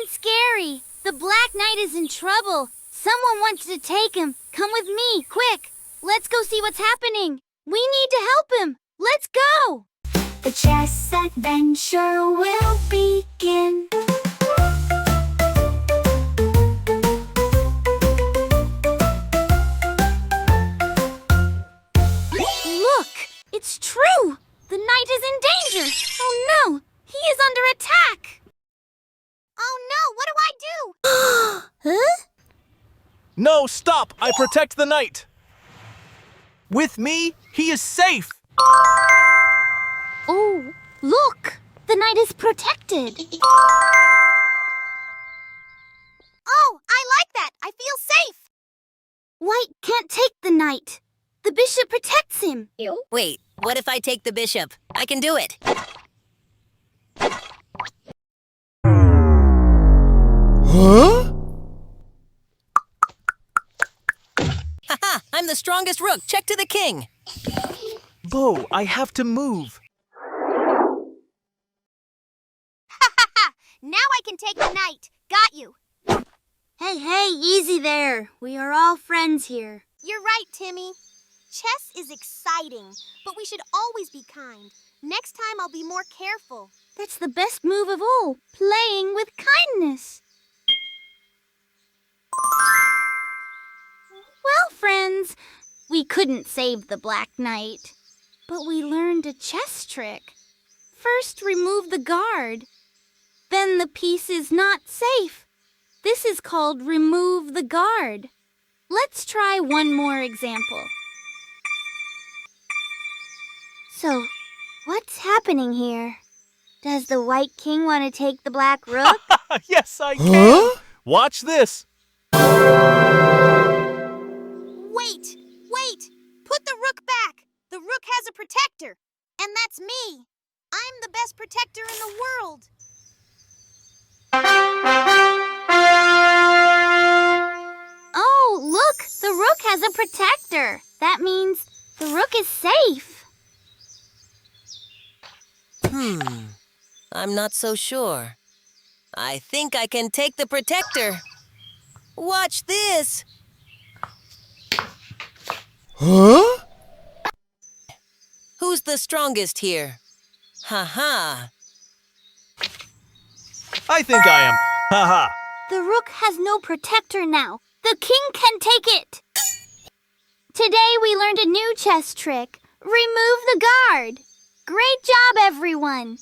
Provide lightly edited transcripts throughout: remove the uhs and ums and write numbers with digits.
and scary. The Black Knight is in trouble. Someone wants to take him. Come with me, quick. Let's go see what's happening. We need to help him. Let's go. The chess adventure will begin. Look, it's true. The knight is in danger. Oh no, he is under attack. Oh no, what do I do? Huh? No, stop! I protect the knight! With me, he is safe! Oh, look! The knight is protected. Oh, I like that! I feel safe! White can't take the knight. The bishop protects him. Wait, what if I take the bishop? I can do it. Huh? Haha, I'm the strongest rook. Check to the king. Bo, I have to move. Now I can take the knight. Got you. Hey, easy there. We are all friends here. You're right, Timmy. Chess is exciting, but we should always be kind. Next time I'll be more careful. That's the best move of all, playing with kindness. Well, friends, we couldn't save the Black Knight, but we learned a chess trick. First, remove the guard. Then the piece is not safe. This is called remove the guard. Let's try one more example. So, what's happening here? Does the White King want to take the Black Rook? Yes, I can! Watch this! Wait! Put the Rook back! The Rook has a protector, and that's me. I'm the best protector in the world. Oh, look! The Rook has a protector. That means the Rook is safe. I'm not so sure. I think I can take the protector. Watch this. Huh? Who's the strongest here? Ha-ha. I think I am. Haha. The Rook has no protector now. The King can take it. Today we learned a new chess trick. Remove the guard. Great job, everyone.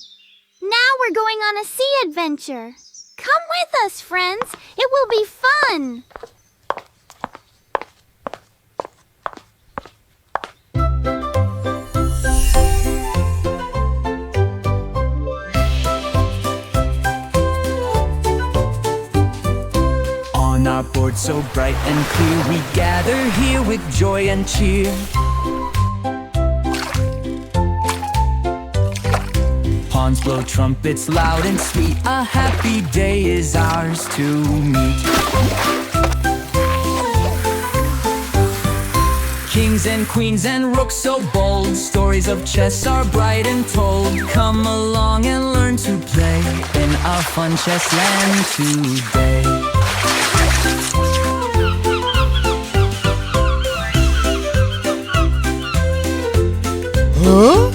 Now we're going on a sea adventure. Come with us, friends. It will be fun. On our board so bright and clear, we gather here with joy and cheer. Pawns blow trumpets loud and sweet. A happy day is ours to meet. Kings and queens and rooks so bold, stories of chess are bright and told. Come along and learn to play in our fun chess land today. Huh?